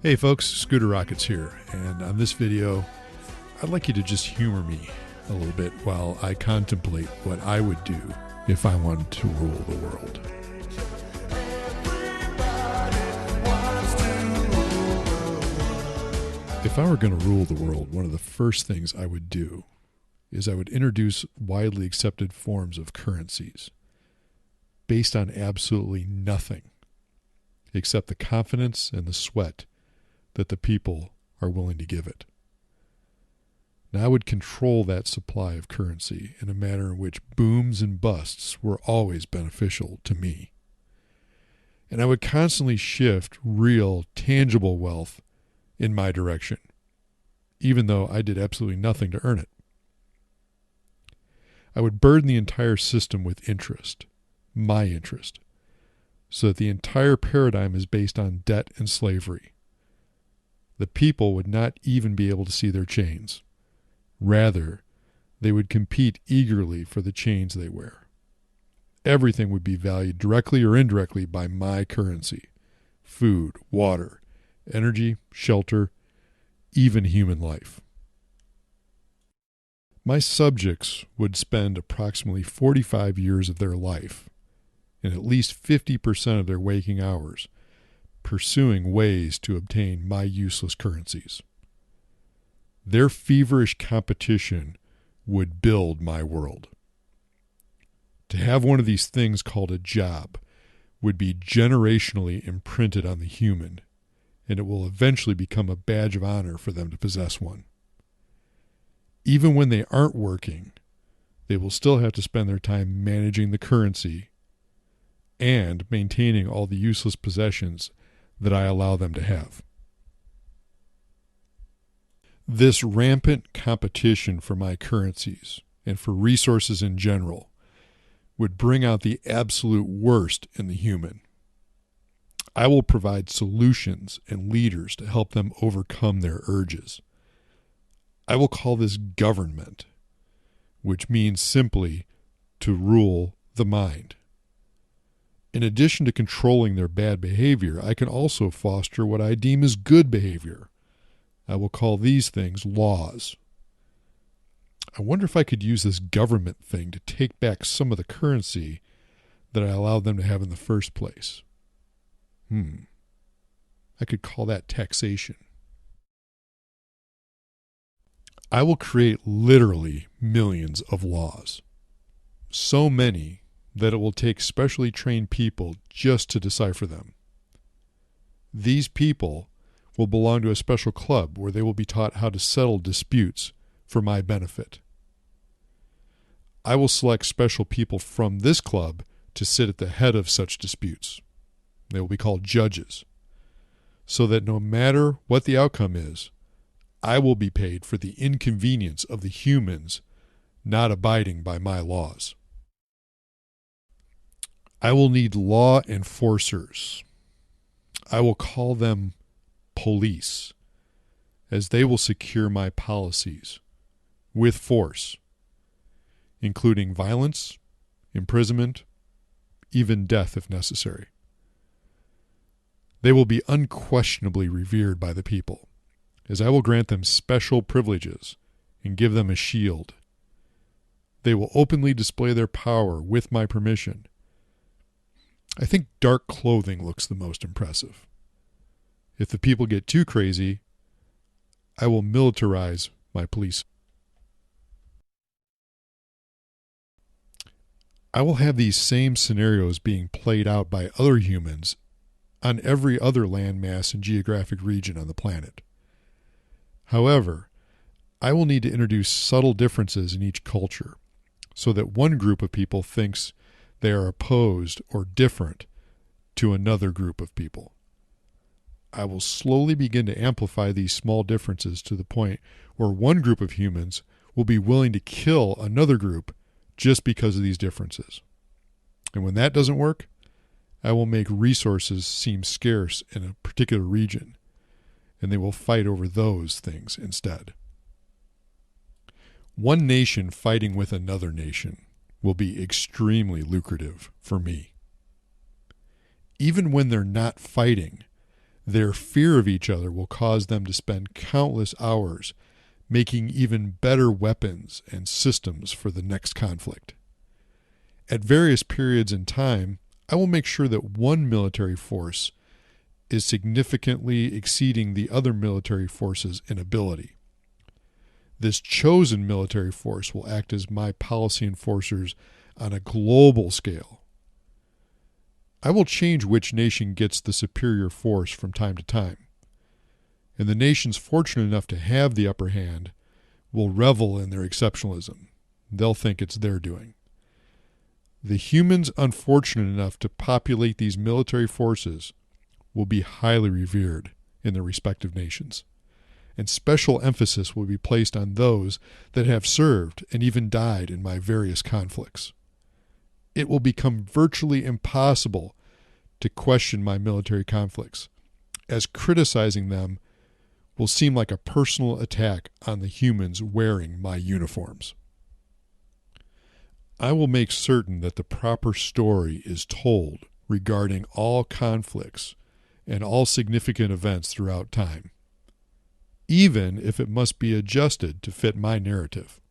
Hey folks, Scooter Rockets here, and on this video, I'd like you to just humor me a little bit while I contemplate what I would do if I wanted to rule the world. If I were going to rule the world, one of the first things I would do is I would introduce widely accepted forms of currencies based on absolutely nothing except the confidence and the sweat that the people are willing to give it. Now, I would control that supply of currency in a manner in which booms and busts were always beneficial to me. And I would constantly shift real, tangible wealth in my direction, even though I did absolutely nothing to earn it. I would burden the entire system with interest, my interest, so that the entire paradigm is based on debt and slavery. The people would not even be able to see their chains. Rather, they would compete eagerly for the chains they wear. Everything would be valued directly or indirectly by my currency: food, water, energy, shelter, even human life. My subjects would spend approximately 45 years of their life, and at least 50% of their waking hours, pursuing ways to obtain my useless currencies. Their feverish competition would build my world. To have one of these things called a job would be generationally imprinted on the human, and it will eventually become a badge of honor for them to possess one. Even when they aren't working, they will still have to spend their time managing the currency and maintaining all the useless possessions that I allow them to have. This rampant competition for my currencies and for resources in general would bring out the absolute worst in the human. I will provide solutions and leaders to help them overcome their urges. I will call this government, which means simply to rule the mind. In addition to controlling their bad behavior, I can also foster what I deem as good behavior. I will call these things laws. I wonder if I could use this government thing to take back some of the currency that I allowed them to have in the first place. I could call that taxation. I will create literally millions of laws. So many that it will take specially trained people just to decipher them. These people will belong to a special club where they will be taught how to settle disputes for my benefit. I will select special people from this club to sit at the head of such disputes. They will be called judges, so that no matter what the outcome is, I will be paid for the inconvenience of the humans not abiding by my laws. I will need law enforcers. I will call them police, as they will secure my policies with force, including violence, imprisonment, even death if necessary. They will be unquestionably revered by the people, as I will grant them special privileges and give them a shield. They will openly display their power with my permission. I think dark clothing looks the most impressive. If the people get too crazy, I will militarize my police. I will have these same scenarios being played out by other humans on every other landmass and geographic region on the planet. However, I will need to introduce subtle differences in each culture so that one group of people thinks they are opposed or different to another group of people. I will slowly begin to amplify these small differences to the point where one group of humans will be willing to kill another group just because of these differences. And when that doesn't work, I will make resources seem scarce in a particular region, and they will fight over those things instead. One nation fighting with another nation will be extremely lucrative for me. Even when they're not fighting, Their fear of each other will cause them to spend countless hours making even better weapons and systems for the next conflict. At various periods in time, I will make sure that one military force is significantly exceeding the other military forces in ability. This chosen military force will act as my policy enforcers on a global scale. I will change which nation gets the superior force from time to time, and the nations fortunate enough to have the upper hand will revel in their exceptionalism. They'll think it's their doing. The humans unfortunate enough to populate these military forces will be highly revered in their respective nations, and special emphasis will be placed on those that have served and even died in my various conflicts. It will become virtually impossible to question my military conflicts, as criticizing them will seem like a personal attack on the humans wearing my uniforms. I will make certain that the proper story is told regarding all conflicts and all significant events throughout time, even if it must be adjusted to fit my narrative.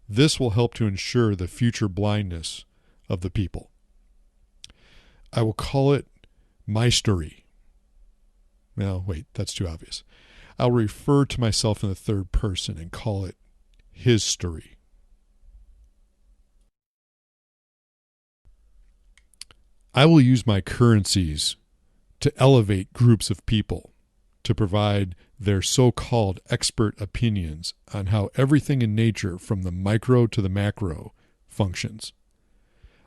This will help to ensure the future blindness of the people. I will call it my story. No, wait, that's too obvious. I'll refer to myself in the third person and call it his story. I will use my currencies to elevate groups of people, to provide their so-called expert opinions on how everything in nature, from the micro to the macro, functions.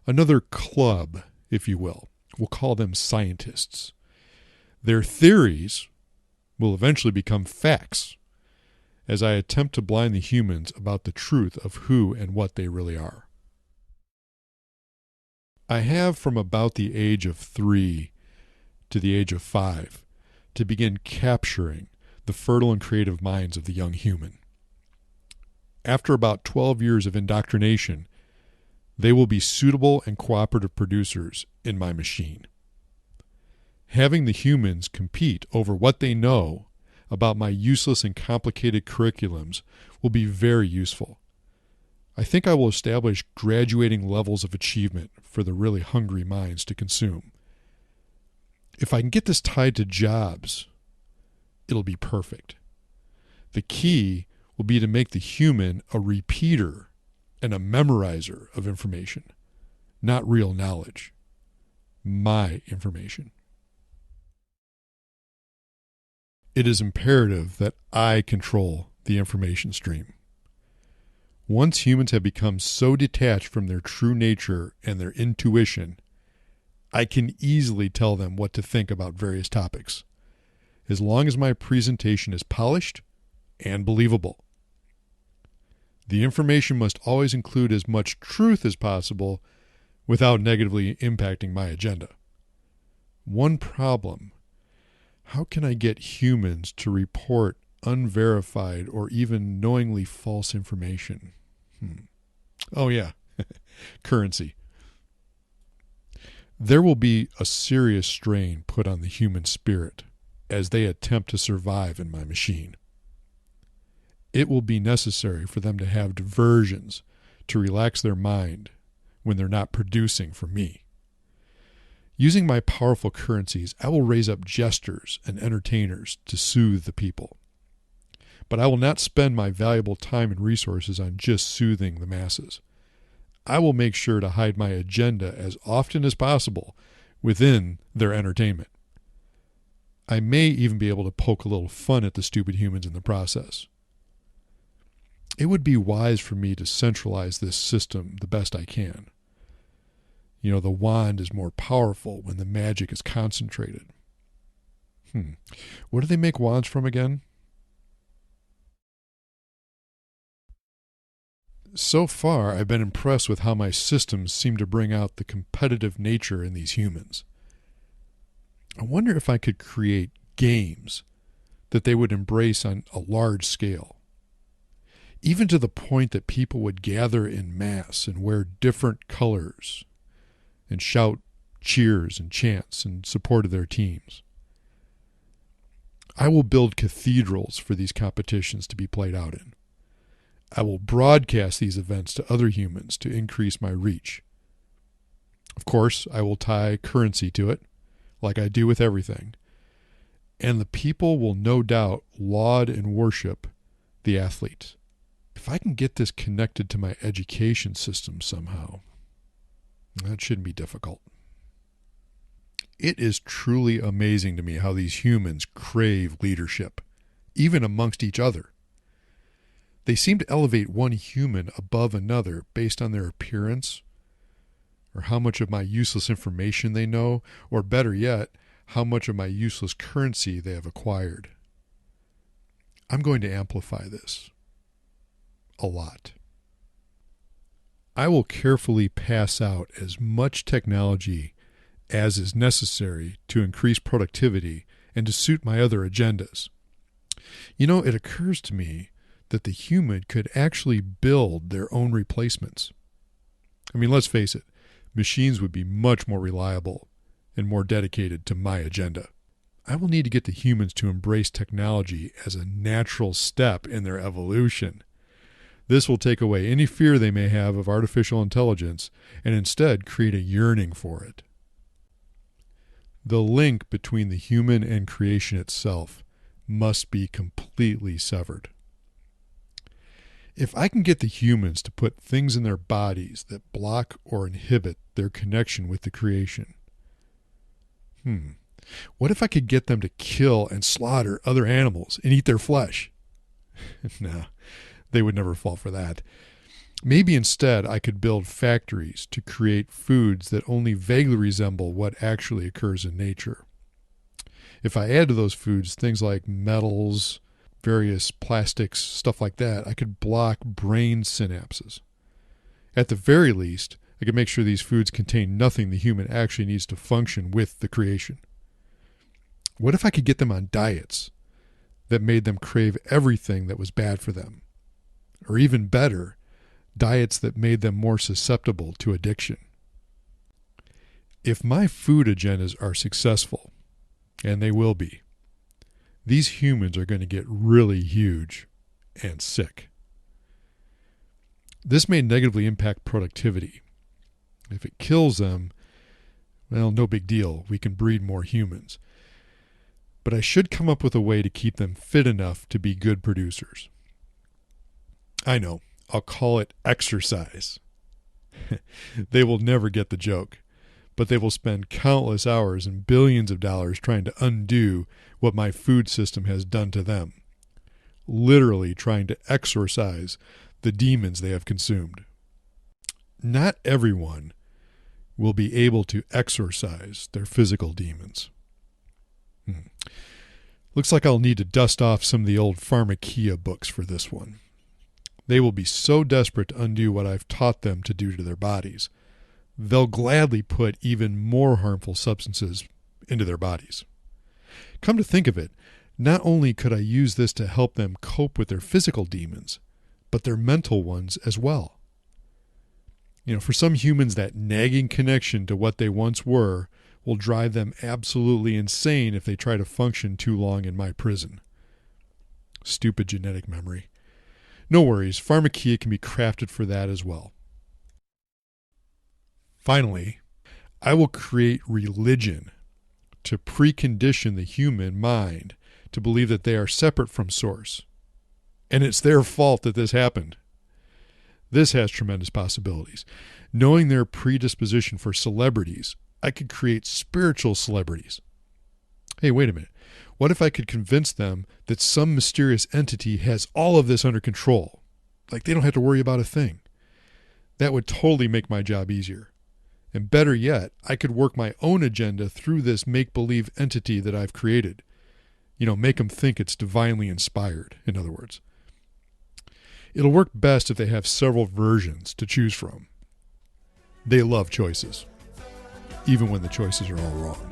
Another club, if you will. We'll call them scientists. Their theories will eventually become facts as I attempt to blind the humans about the truth of who and what they really are. I have from about the age of 3 to the age of 5 to begin capturing the fertile and creative minds of the young human. After about 12 years of indoctrination, they will be suitable and cooperative producers in my machine. Having the humans compete over what they know about my useless and complicated curriculums will be very useful. I think I will establish graduating levels of achievement for the really hungry minds to consume. If I can get this tied to jobs, it'll be perfect. The key will be to make the human a repeater and a memorizer of information, not real knowledge. My information. It is imperative that I control the information stream. Once humans have become so detached from their true nature and their intuition, I can easily tell them what to think about various topics, as long as my presentation is polished and believable. The information must always include as much truth as possible without negatively impacting my agenda. One problem: how can I get humans to report unverified or even knowingly false information? Oh yeah, currency. There will be a serious strain put on the human spirit as they attempt to survive in my machine. It will be necessary for them to have diversions to relax their mind when they're not producing for me. Using my powerful currencies, I will raise up jesters and entertainers to soothe the people. But I will not spend my valuable time and resources on just soothing the masses. I will make sure to hide my agenda as often as possible within their entertainment. I may even be able to poke a little fun at the stupid humans in the process. It would be wise for me to centralize this system the best I can. You know, the wand is more powerful when the magic is concentrated. What do they make wands from again? So far, I've been impressed with how my systems seem to bring out the competitive nature in these humans. I wonder if I could create games that they would embrace on a large scale, even to the point that people would gather in mass and wear different colors and shout cheers and chants in support of their teams. I will build cathedrals for these competitions to be played out in. I will broadcast these events to other humans to increase my reach. Of course, I will tie currency to it, like I do with everything. And the people will no doubt laud and worship the athletes. If I can get this connected to my education system somehow, that shouldn't be difficult. It is truly amazing to me how these humans crave leadership, even amongst each other. They seem to elevate one human above another based on their appearance, or how much of my useless information they know, or better yet, how much of my useless currency they have acquired. I'm going to amplify this a lot. I will carefully pass out as much technology as is necessary to increase productivity and to suit my other agendas. You know, it occurs to me that the human could actually build their own replacements. I mean, let's face it, machines would be much more reliable and more dedicated to my agenda. I will need to get the humans to embrace technology as a natural step in their evolution. This will take away any fear they may have of artificial intelligence and instead create a yearning for it. The link between the human and creation itself must be completely severed. If I can get the humans to put things in their bodies that block or inhibit their connection with the creation, what if I could get them to kill and slaughter other animals and eat their flesh? No, they would never fall for that. Maybe instead I could build factories to create foods that only vaguely resemble what actually occurs in nature. If I add to those foods things like metals, various plastics, stuff like that, I could block brain synapses. At the very least, I could make sure these foods contain nothing the human actually needs to function with the creation. What if I could get them on diets that made them crave everything that was bad for them? Or even better, diets that made them more susceptible to addiction. If my food agendas are successful, and they will be, these humans are going to get really huge and sick. This may negatively impact productivity. If it kills them, well, no big deal. We can breed more humans. But I should come up with a way to keep them fit enough to be good producers. I know. I'll call it exercise. They will never get the joke, but they will spend countless hours and billions of dollars trying to undo what my food system has done to them, literally trying to exorcise the demons they have consumed. Not everyone will be able to exorcise their physical demons. Looks like I'll need to dust off some of the old pharmakia books for this one. They will be so desperate to undo what I've taught them to do to their bodies, they'll gladly put even more harmful substances into their bodies. Come to think of it, not only could I use this to help them cope with their physical demons, but their mental ones as well. You know, for some humans, that nagging connection to what they once were will drive them absolutely insane if they try to function too long in my prison. Stupid genetic memory. No worries, pharmakia can be crafted for that as well. Finally, I will create religion to precondition the human mind to believe that they are separate from Source. And it's their fault that this happened. This has tremendous possibilities. Knowing their predisposition for celebrities, I could create spiritual celebrities. Hey, wait a minute. What if I could convince them that some mysterious entity has all of this under control? Like they don't have to worry about a thing. That would totally make my job easier. And better yet, I could work my own agenda through this make-believe entity that I've created. You know, make them think it's divinely inspired, in other words. It'll work best if they have several versions to choose from. They love choices, even when the choices are all wrong.